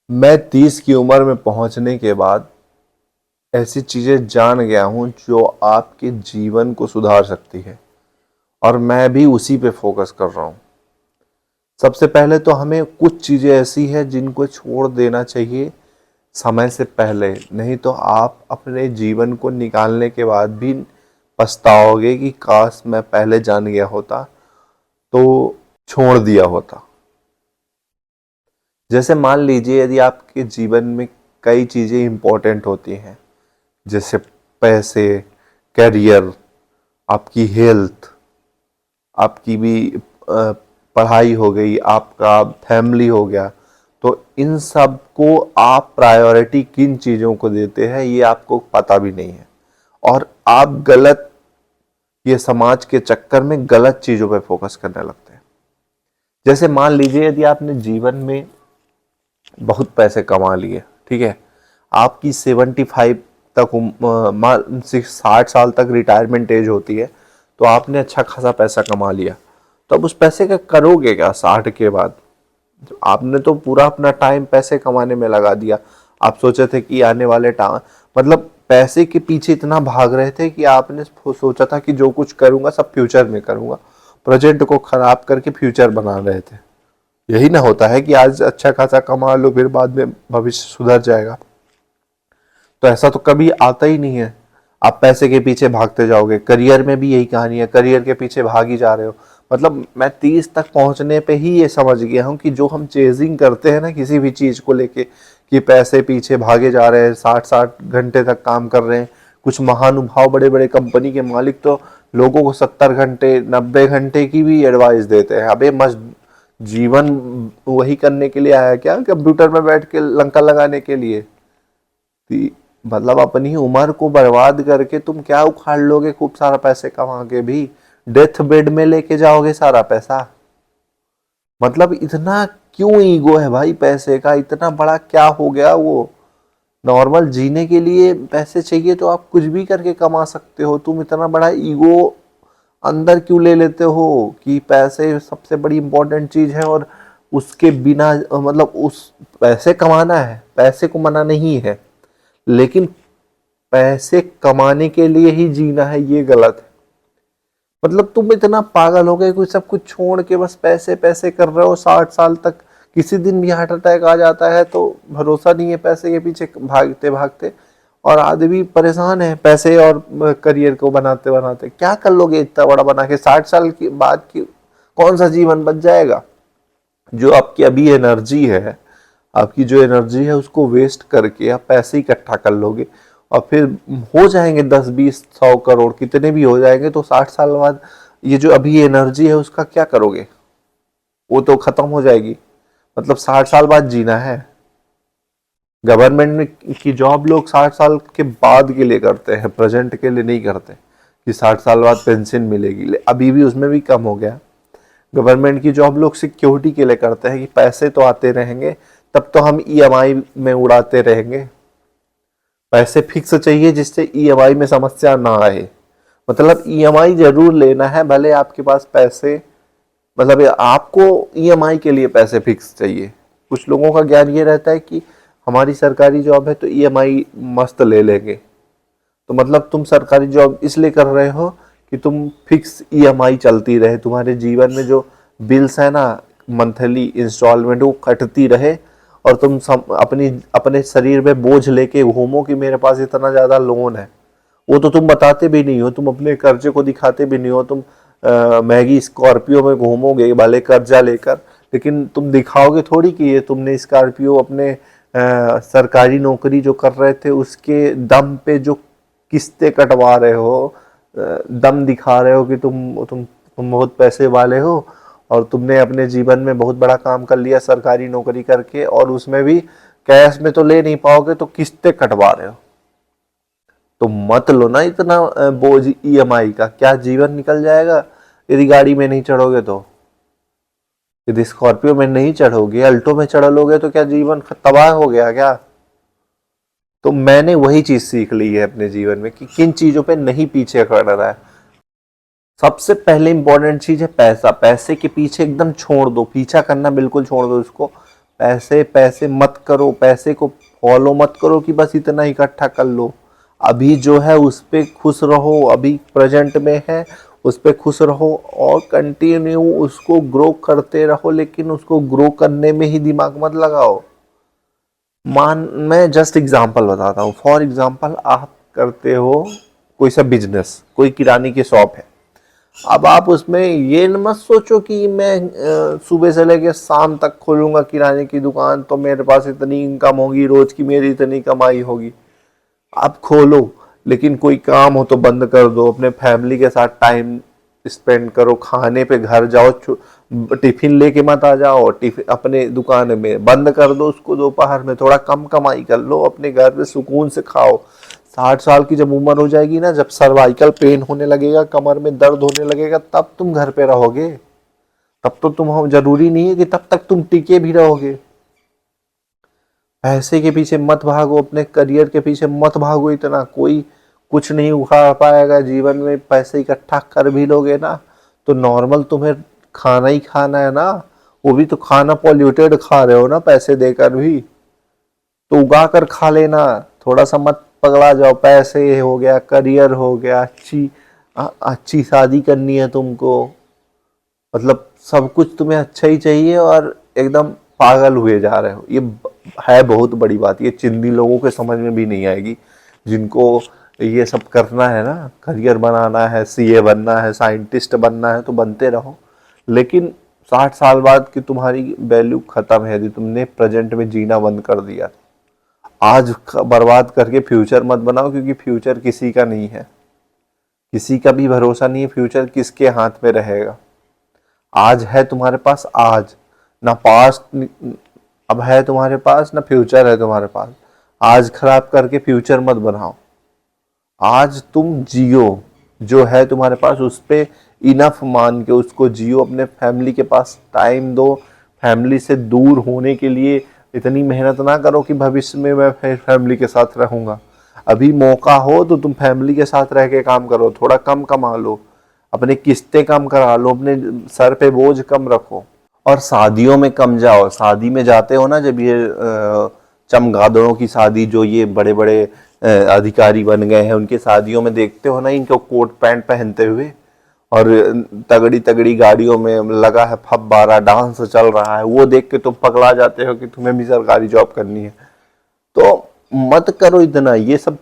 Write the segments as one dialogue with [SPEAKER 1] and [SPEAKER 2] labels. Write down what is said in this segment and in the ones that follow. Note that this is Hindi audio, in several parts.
[SPEAKER 1] मैं 30 की उम्र में पहुंचने के बाद ऐसी चीजें जान गया हूं जो आपके जीवन को सुधार सकती है, और मैं भी उसी पे फोकस कर रहा हूं। सबसे पहले तो हमें कुछ चीजें ऐसी है जिनको छोड़ देना चाहिए समय से पहले, नहीं तो आप अपने जीवन को निकालने के बाद भी पछताओगे कि काश मैं पहले जान गया होता तो छोड़ दिया होता। जैसे मान लीजिए यदि आपके जीवन में कई चीजें इंपॉर्टेंट होती हैं, जैसे पैसे, करियर, आपकी हेल्थ, आपकी भी पढ़ाई हो गई, आपका फैमिली हो गया, तो इन सब को आप प्रायोरिटी किन चीज़ों को देते हैं ये आपको पता भी नहीं है, और आप गलत, ये समाज के चक्कर में गलत चीज़ों पे फोकस करने लगते हैं। जैसे मान लीजिए यदि आपने जीवन में बहुत पैसे कमा लिए, ठीक है, आपकी 75 तक 60 साल तक रिटायरमेंट एज होती है, तो आपने अच्छा खासा पैसा कमा लिया, तो अब उस पैसे का करोगे क्या 60 के बाद? आपने तो पूरा अपना टाइम पैसे कमाने में लगा दिया। आप सोचे थे कि आने वाले टाइम, मतलब पैसे के पीछे इतना भाग रहे थे कि आपने सोचा था कि जो कुछ करूंगा सब फ्यूचर में करूंगा, प्रेजेंट को खराब करके फ्यूचर बना रहे थे। यही ना होता है कि आज अच्छा खासा कमा लो फिर बाद में भविष्य सुधर जाएगा, तो ऐसा तो कभी आता ही नहीं है। आप पैसे के पीछे भागते जाओगे, करियर में भी यही कहानी है, करियर के पीछे भाग ही जा रहे हो। मतलब मैं 30 तक पहुंचने पे ही ये समझ गया हूँ कि जो हम चेजिंग करते हैं ना किसी भी चीज को लेके, कि पैसे पीछे भागे जा रहे हैं, 60-60 घंटे तक काम कर रहे हैं। कुछ महानुभाव बड़े बड़े कंपनी के मालिक तो लोगों को 70 घंटे 90 घंटे की भी एडवाइस देते हैं। अबे मस्त जीवन वही करने के लिए आया क्या, कंप्यूटर में बैठ के लंका लगाने के लिए? मतलब अपनी उम्र को बर्बाद करके तुम क्या उखाड़ लोगे? खूब सारा पैसे कमा के भी डेथ बेड में लेके जाओगे सारा पैसा? मतलब इतना क्यों ईगो है भाई पैसे का? इतना बड़ा क्या हो गया वो? नॉर्मल जीने के लिए पैसे चाहिए तो आप कुछ भी करके कमा सकते हो, तुम इतना बड़ा ईगो अंदर क्यों ले लेते हो कि पैसे सबसे बड़ी इंपॉर्टेंट चीज है, और उसके बिना मतलब उस पैसे कमाना है, पैसे को मना नहीं है, लेकिन पैसे कमाने के लिए ही जीना है ये गलत है। मतलब तुम इतना पागल हो गए कि सब कुछ छोड़ के बस पैसे पैसे कर रहे हो 60 साल तक। किसी दिन भी हार्ट अटैक आ जाता है तो भरोसा नहीं है, पैसे के पीछे भागते भागते, और आदमी परेशान है पैसे और करियर को बनाते बनाते। क्या कर लोगे इतना बड़ा बना के? 60 साल की बाद की कौन सा जीवन बच जाएगा? जो आपकी अभी एनर्जी है, आपकी जो एनर्जी है उसको वेस्ट करके आप पैसे इकट्ठा कर लोगे, और फिर हो जाएंगे 10-20-100 करोड़, कितने भी हो जाएंगे, तो 60 साल बाद ये जो अभी एनर्जी है उसका क्या करोगे? वो तो खत्म हो जाएगी। मतलब 60 साल बाद जीना है। गवर्नमेंट की जॉब लोग 60 साल के बाद के लिए करते हैं, प्रेजेंट के लिए नहीं करते कि 60 साल बाद पेंशन मिलेगी। अभी भी उसमें भी कम हो गया। गवर्नमेंट की जॉब लोग सिक्योरिटी के लिए करते हैं कि पैसे तो आते रहेंगे, तब तो हम ईएमआई में उड़ाते रहेंगे। पैसे फिक्स चाहिए जिससे ईएमआई में समस्या ना आए। मतलब ईएमआई जरूर लेना है, भले आपके पास पैसे, मतलब आपको ईएमआई के लिए पैसे फिक्स चाहिए। कुछ लोगों का ज्ञान ये रहता है कि हमारी सरकारी जॉब है तो ईएमआई मस्त ले लेंगे। तो मतलब तुम सरकारी जॉब इसलिए कर रहे हो कि तुम फिक्स ईएमआई चलती रहे, तुम्हारे जीवन में जो बिल्स है ना, मंथली इंस्टॉलमेंट, वो कटती रहे, और तुम अपनी अपने शरीर में बोझ लेके घूमो कि मेरे पास इतना ज्यादा लोन है। वो तो तुम बताते भी नहीं हो, तुम अपने कर्जे को दिखाते भी नहीं हो। तुम मैगी स्कॉर्पियो में घूमोगे भले कर्जा लेकर, लेकिन तुम दिखाओगे थोड़ी कि ये तुमने स्कॉर्पियो अपने सरकारी नौकरी जो कर रहे थे उसके दम पे जो किस्तें कटवा रहे हो, दम दिखा रहे हो कि तुम बहुत पैसे वाले हो, और तुमने अपने जीवन में बहुत बड़ा काम कर लिया सरकारी नौकरी करके, और उसमें भी कैश में तो ले नहीं पाओगे तो किस्तें कटवा रहे हो। तो मत लो ना इतना बोझ ईएमआई का। क्या जीवन निकल जाएगा यदि गाड़ी में नहीं चढ़ोगे? तो यदि स्कॉर्पियो में नहीं चढ़ोगे, अल्टो में चढ़ लोगे, तो क्या जीवन तबाह हो गया क्या? तो मैंने वही चीज सीख ली है अपने जीवन में कि किन चीजों पे नहीं पीछे करना है। सबसे पहले इंपॉर्टेंट चीज है पैसा। पैसे के पीछे एकदम छोड़ दो, पीछा करना बिल्कुल छोड़ दो उसको। पैसे पैसे मत करो, पैसे को फॉलो मत करो कि बस इतना इकट्ठा कर लो। अभी जो है उस पे खुश रहो, अभी प्रेजेंट में है उस पे खुश रहो और कंटिन्यू उसको ग्रो करते रहो, लेकिन उसको ग्रो करने में ही दिमाग मत लगाओ। मैं जस्ट एग्जांपल बताता हूँ। फॉर एग्जांपल, आप करते हो कोई सा बिजनेस, कोई किराने की शॉप है। अब आप उसमें ये मत सोचो कि मैं सुबह से लेकर शाम तक खोलूंगा किराने की दुकान तो मेरे पास इतनी इनकम होगी, रोज की मेरी इतनी कमाई होगी। आप खोलो, लेकिन कोई काम हो तो बंद कर दो, अपने फैमिली के साथ टाइम स्पेंड करो, खाने पे घर जाओ, टिफिन लेके मत आ जाओ, टिफिन अपने दुकान में बंद कर दो उसको, दोपहर में थोड़ा कम कमाई कर लो, अपने घर पे सुकून से खाओ। 60 साल की जब उम्र हो जाएगी ना, जब सर्वाइकल पेन होने लगेगा, कमर में दर्द होने लगेगा, तब तुम घर पे रहोगे। तब तो तुम, जरूरी नहीं है कि तब तक तुम टिके भी रहोगे। पैसे के पीछे मत भागो, अपने करियर के पीछे मत भागो इतना। कोई कुछ नहीं उखाड़ पाएगा जीवन में। पैसे इकट्ठा कर भी लोगे ना तो नॉर्मल तुम्हें खाना ही खाना है ना, वो भी तो खाना पॉल्यूटेड खा रहे हो ना पैसे देकर भी, तो उगा कर खा लेना। थोड़ा सा मत पकड़ा जाओ। पैसे हो गया, करियर हो गया, अच्छी शादी करनी है तुमको, मतलब सब कुछ तुम्हें अच्छा ही चाहिए और एकदम पागल हुए जा रहे हो। ये है बहुत बड़ी बात। ये चिंदी लोगों के समझ में भी नहीं आएगी, जिनको ये सब करना है ना, करियर बनाना है, सीए बनना है, साइंटिस्ट बनना है, तो बनते रहो। लेकिन 60 साल बाद की तुम्हारी वैल्यू खत्म है यदि तुमने प्रेजेंट में जीना बंद कर दिया। आज बर्बाद करके फ्यूचर मत बनाओ, क्योंकि फ्यूचर किसी का नहीं है, किसी का भी भरोसा नहीं है फ्यूचर किसके हाथ में रहेगा। आज है तुम्हारे पास, आज ना पास्ट अब है तुम्हारे पास, ना फ्यूचर है तुम्हारे पास। आज खराब करके फ्यूचर मत बनाओ। आज तुम जियो, जो है तुम्हारे पास उस पे इनफ मान के उसको जियो। अपने फैमिली के पास टाइम दो। फैमिली से दूर होने के लिए इतनी मेहनत ना करो कि भविष्य में मैं फिर फैमिली के साथ रहूंगा। अभी मौका हो तो तुम फैमिली के साथ रह के काम करो, थोड़ा कम कमा लो, अपने किस्तें कम करा लो, अपने सर पे बोझ कम रखो, और शादियों में कम जाओ। शादी में जाते हो ना जब, ये चमगादड़ों की शादी, जो ये बड़े बड़े अधिकारी बन गए हैं, उनकी शादियों में देखते हो ना इनको कोट पैंट पहनते हुए, और तगड़ी तगड़ी गाड़ियों में लगा है फब्बारा, डांस चल रहा है, वो देख के तुम पकड़ा जाते हो कि तुम्हें भी सरकारी जॉब करनी है। तो मत करो इतना, ये सब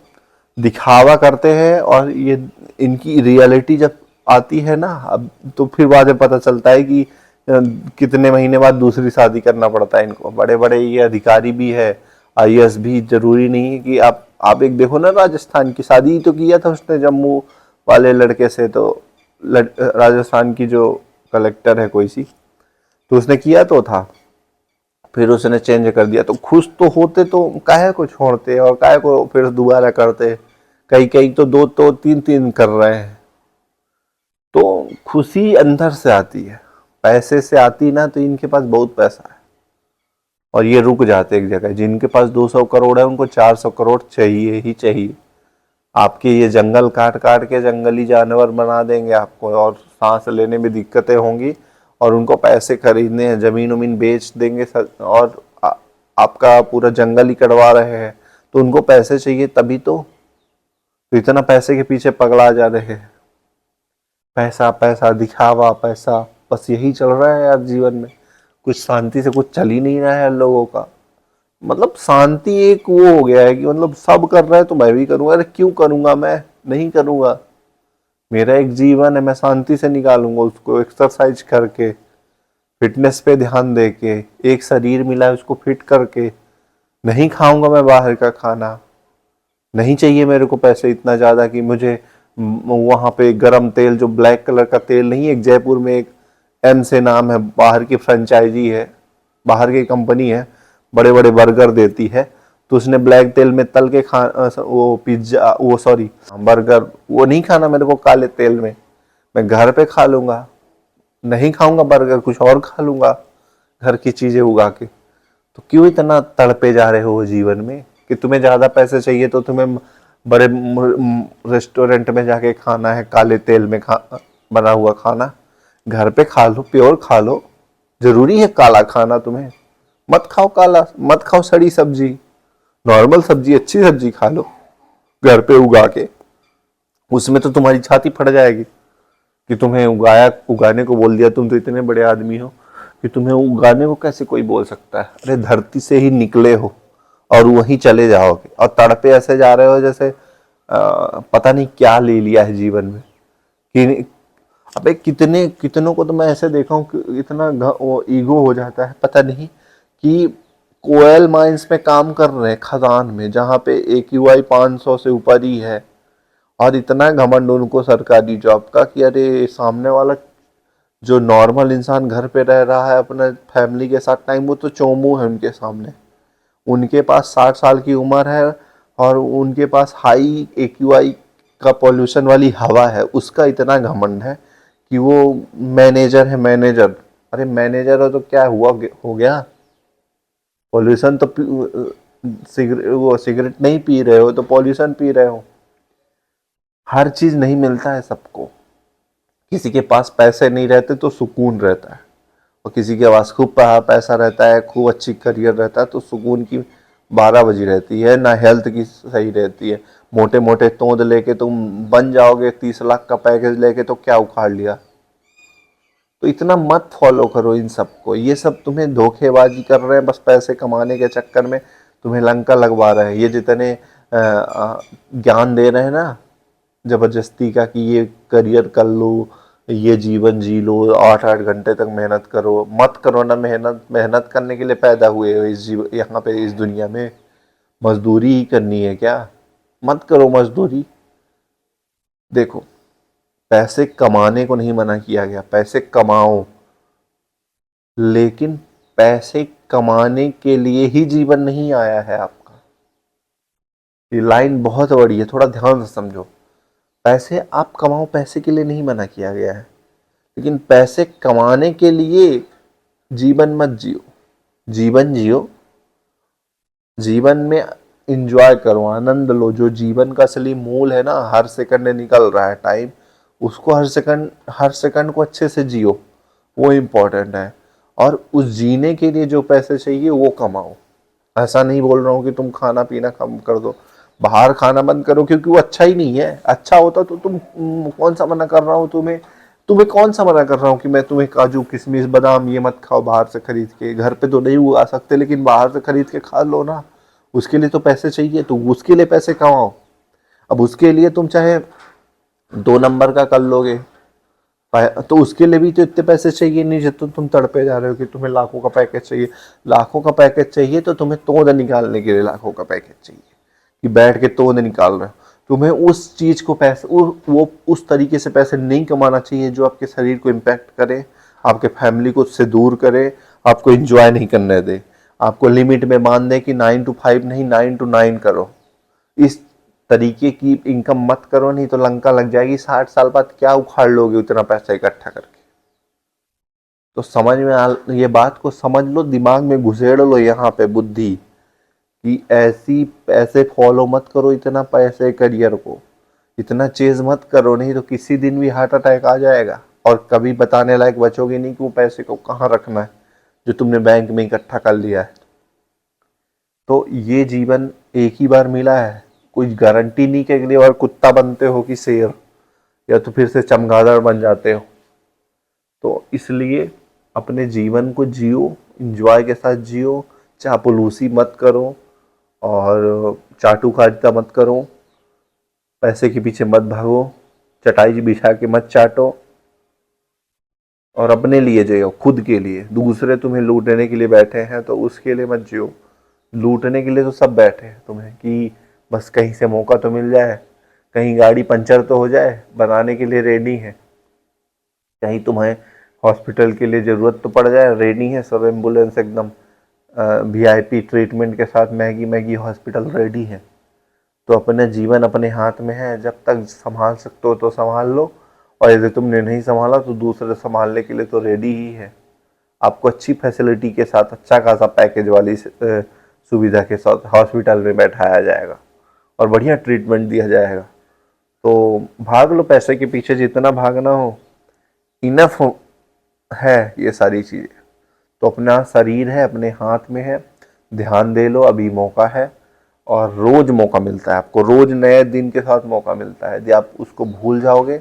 [SPEAKER 1] दिखावा करते हैं। और ये इनकी रियलिटी जब आती है ना, अब तो फिर बाद में पता चलता है कि कितने महीने बाद दूसरी शादी करना पड़ता है इनको। बड़े बड़े ये अधिकारी भी है, आईएएस भी, जरूरी नहीं है कि आप एक देखो ना, राजस्थान की शादी तो किया था उसने जम्मू वाले लड़के से, तो राजस्थान की जो कलेक्टर है कोई सी, तो उसने किया तो था, फिर उसने चेंज कर दिया। तो खुश तो होते तो काहे को छोड़ते और काहे को फिर दोबारा करते। कई कई तो दो तो तीन तीन कर रहे हैं। तो खुशी अंदर से आती है, पैसे से आती ना। तो इनके पास बहुत पैसा है और ये रुक जाते एक जगह। जिनके पास 200 करोड़ है उनको 400 करोड़ चाहिए ही चाहिए। आपके ये जंगल काट काट के जंगली जानवर बना देंगे आपको, और सांस लेने में दिक्कतें होंगी, और उनको पैसे खरीदने हैं, जमीन उमीन बेच देंगे और आपका पूरा जंगल ही कटवा रहे हैं। तो उनको पैसे चाहिए तभी तो इतना पैसे के पीछे पगला जा रहे हैं। पैसा पैसा दिखावा पैसा, बस यही चल रहा है यार जीवन में। कुछ शांति से कुछ चल ही नहीं रहा है लोगों का। मतलब शांति एक वो हो गया है कि मतलब सब कर रहे हैं तो मैं भी करूंगा। अरे क्यों करूंगा, मैं नहीं करूंगा। मेरा एक जीवन है, मैं शांति से निकालूंगा उसको, एक्सरसाइज करके, फिटनेस पे ध्यान दे के, एक शरीर मिला है उसको फिट करके। नहीं खाऊंगा मैं बाहर का खाना, नहीं चाहिए मेरे को पैसे इतना ज्यादा कि मुझे वहां पे गरम तेल, जो ब्लैक कलर का तेल नहीं है, एक जयपुर में एक एम से नाम है, बाहर की फ्रेंचाइजी है, बाहर की कंपनी है, बड़े बड़े बर्गर देती है, तो उसने ब्लैक तेल में तल के वो पिज्जा, वो सॉरी बर्गर, वो नहीं खाना मेरे को काले तेल में। मैं घर पे खा लूंगा, नहीं खाऊंगा बर्गर, कुछ और खा लूंगा घर की चीजें उगा के। तो क्यों इतना तड़पे जा रहे हो जीवन में कि तुम्हें ज्यादा पैसे चाहिए तो तुम्हें बड़े रेस्टोरेंट में जाके खाना है, काले तेल में बना हुआ खाना। घर पे खा लो, प्योर खा लो। जरूरी है काला खाना तुम्हें? मत खाओ काला, मत खाओ सड़ी सब्जी, नॉर्मल सब्जी, अच्छी सब्जी खा लो घर पे उगा के। उसमें तो तुम्हारी छाती फट जाएगी कि तुम्हें उगाने को बोल दिया, तुम तो इतने बड़े आदमी हो कि तुम्हें उगाने को कैसे कोई बोल सकता है। अरे धरती से ही निकले हो और वहीं चले जाओगे और तड़पे ऐसे जा रहे हो जैसे पता नहीं क्या ले लिया है जीवन में। कि अबे कितनों को तो मैं ऐसे देखा हूँ कि इतना वो ईगो हो जाता है, पता नहीं कि कोयल माइंस में काम कर रहे हैं, खदान में, जहाँ पे AQI 500 से ऊपर ही है, और इतना घमंड उनको सरकारी जॉब का कि अरे सामने वाला जो नॉर्मल इंसान घर पे रह रहा है अपने फैमिली के साथ टाइम, वो तो चोमू है उनके सामने। उनके पास 60 साल की उम्र है और उनके पास हाई AQI का पॉल्यूशन वाली हवा है, उसका इतना घमंड है कि वो मैनेजर है, मैनेजर। अरे मैनेजर हो तो क्या हुआ, हो गया। पॉल्यूशन तो सिगरेट नहीं पी रहे हो तो पॉल्यूशन पी रहे हो। हर चीज नहीं मिलता है सबको। किसी के पास पैसे नहीं रहते तो सुकून रहता है, और किसी के पास खूब पैसा रहता है, खूब अच्छी करियर रहता है तो सुकून की 12 बजी रहती है, ना हेल्थ की सही रहती है। मोटे मोटे तोंद लेके तुम बन जाओगे, 30 लाख का पैकेज लेके तो क्या उखाड़ लिया। तो इतना मत फॉलो करो इन सबको, ये सब तुम्हें धोखेबाजी कर रहे हैं, बस पैसे कमाने के चक्कर में तुम्हें लंका लगवा रहे हैं। ये जितने ज्ञान दे रहे हैं ना जबरदस्ती का कि ये करियर कर लो, ये जीवन जी लो, 8-8 घंटे तक मेहनत करो, मत करो ना मेहनत। मेहनत करने के लिए पैदा हुए हो इस यहाँ पे इस दुनिया में, मजदूरी ही करनी है क्या? मत करो मजदूरी। देखो, पैसे कमाने को नहीं मना किया गया, पैसे कमाओ, लेकिन पैसे कमाने के लिए ही जीवन नहीं आया है आपका। ये लाइन बहुत बड़ी है, थोड़ा ध्यान से समझो। पैसे आप कमाओ, पैसे के लिए नहीं मना किया गया है, लेकिन पैसे कमाने के लिए जीवन मत जियो। जीवन जियो, जीवन में इंजॉय करो, आनंद लो। जो जीवन का असली मूल है ना, हर सेकंड निकल रहा है टाइम, उसको हर सेकंड को अच्छे से जियो, वो इम्पोर्टेंट है। और उस जीने के लिए जो पैसे चाहिए वो कमाओ। ऐसा नहीं बोल रहा हूँ कि तुम खाना पीना कम कर दो, बाहर खाना बंद करो, क्योंकि वो अच्छा ही नहीं है। अच्छा होता तो तुम कौन सा मना कर रहा हूँ तुम्हें, तुम्हें कौन सा मना कर रहा हूँ कि मैं तुम्हें काजू किशमिश बादाम ये मत खाओ बाहर से खरीद के। घर पे तो नहीं उगा सकते, लेकिन बाहर से खरीद के खा लो ना। उसके लिए तो पैसे चाहिए, तो उसके लिए पैसे कमाओ। अब उसके लिए तुम चाहे 2 नंबर का कर लोगे, तो उसके लिए भी तो इतने पैसे चाहिए नहीं जितने तुम तड़पे जा रहे हो कि तुम्हें लाखों का पैकेज चाहिए। लाखों का पैकेज चाहिए तो तुम्हें तोड़ निकालने के लिए लाखों का पैकेज चाहिए, कि बैठ के तोड़ निकाल रहे हो। तुम्हें उस चीज को पैसे वो उस तरीके से पैसे नहीं कमाना चाहिए जो आपके शरीर को इम्पैक्ट करे, आपके फैमिली को उससे दूर करे, आपको इंजॉय नहीं करने दे, आपको लिमिट में मान दे कि 9 to 5 नहीं 9 to 9 करो। इस तरीके की इनकम मत करो, नहीं तो लंका लग जाएगी। 60 साल बाद क्या उखाड़ लोगे उतना पैसा इकट्ठा करके। तो समझ में ये बात को समझ लो, दिमाग में घुसेड़ लो यहाँ पे बुद्धि, कि ऐसी पैसे फॉलो मत करो, इतना पैसे करियर को इतना चेज मत करो, नहीं तो किसी दिन भी हार्ट अटैक आ जाएगा और कभी बताने लायक बचोगे नहीं कि वो पैसे को कहाँ रखना है जो तुमने बैंक में इकट्ठा कर लिया है। तो ये जीवन एक ही बार मिला है, कोई गारंटी नहीं कि अगली बार कुत्ता बनते हो कि शेर, या तो फिर से चमगादड़ बन जाते हो। तो इसलिए अपने जीवन को जियो, इंजॉय के साथ जियो, चापलूसी मत करो और चाटुकारिता मत करो, पैसे के पीछे मत भागो, चटाई बिछा के मत चाटो, और अपने लिए जियो, खुद के लिए। दूसरे तुम्हें लूटने के लिए बैठे हैं तो उसके लिए मत जियो। लूटने के लिए तो सब बैठे हैं तुम्हें, कि बस कहीं से मौका तो मिल जाए, कहीं गाड़ी पंचर तो हो जाए, बनाने के लिए रेडी है। कहीं तुम्हें हॉस्पिटल के लिए ज़रूरत तो पड़ जाए, रेडी है सब एम्बुलेंस एकदम VIP ट्रीटमेंट के साथ, मैगी मैगी हॉस्पिटल रेडी है। तो अपने जीवन अपने हाथ में है, जब तक संभाल सकते हो तो संभाल लो, और यदि तुमने नहीं संभाला तो दूसरे संभालने के लिए तो रेडी ही है। आपको अच्छी फैसिलिटी के साथ, अच्छा खासा पैकेज वाली सुविधा के साथ हॉस्पिटल में बैठाया जाएगा और बढ़िया ट्रीटमेंट दिया जाएगा। तो भाग लो पैसे के पीछे, जितना भागना हो, इनफ है ये सारी चीज़ें। तो अपना शरीर है अपने हाथ में है, ध्यान दे लो, अभी मौका है। और रोज मौका मिलता है आपको, रोज नए दिन के साथ मौका मिलता है। यदि आप उसको भूल जाओगे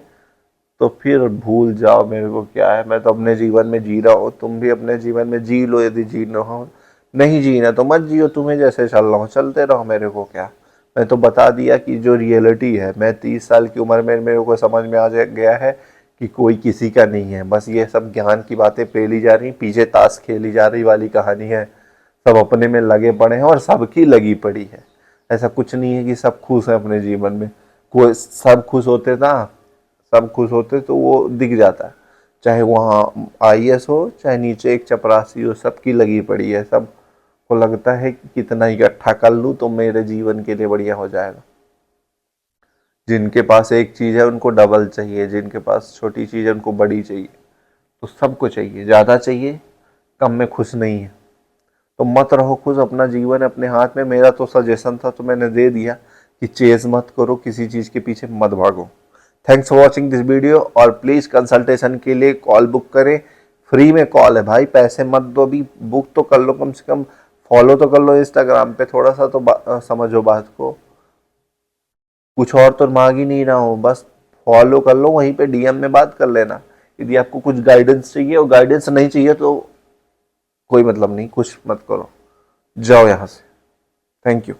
[SPEAKER 1] तो फिर भूल जाओ, मेरे को क्या है, मैं तो अपने जीवन में जी रहा हूँ, तुम भी अपने जीवन में जी लो। यदि जीना हो, नहीं जीना तो मत जियो, तुम्हें जैसे चल रहा हो चलते रहो, मेरे को क्या। मैं तो बता दिया कि जो रियलिटी है, मैं 30 साल की उम्र में मेरे को समझ में आ गया है कि कोई किसी का नहीं है। बस ये सब ज्ञान की बातें फैली जा रही, पीछे ताश खेली जा रही वाली कहानी है। सब अपने में लगे पड़े हैं और सबकी लगी पड़ी है। ऐसा कुछ नहीं है कि सब खुश है अपने जीवन में। कोई सब खुश होते ना, सब खुश होते तो वो दिख जाता है। चाहे वहाँ आईएएस हो, चाहे नीचे एक चपरासी हो, सबकी लगी पड़ी है। सब को लगता है कि कितना इकट्ठा कर लूँ तो मेरे जीवन के लिए बढ़िया हो जाएगा। जिनके पास एक चीज़ है उनको डबल चाहिए, जिनके पास छोटी चीज़ है उनको बड़ी चाहिए। तो सबको चाहिए, ज़्यादा चाहिए, कम में खुश नहीं है। तो मत रहो खुश, अपना जीवन अपने हाथ में। मेरा तो सजेशन था तो मैंने दे दिया कि चेज मत करो, किसी चीज़ के पीछे मत भागो। Thanks for watching this video, और प्लीज़ कंसल्टेशन के लिए कॉल बुक करें। फ्री में कॉल है भाई, पैसे मत दो, भी बुक तो कर लो, कम से कम फॉलो तो कर लो इंस्टाग्राम पे, थोड़ा सा तो समझो बात को। कुछ और तो मांग ही नहीं रहा हूँ, बस फॉलो कर लो, वहीं पे डीएम में बात कर लेना। यदि आपको कुछ गाइडेंस चाहिए और गाइडेंस नहीं चाहिए तो कोई मतलब नहीं, कुछ मत करो, जाओ यहाँ से। Thank you.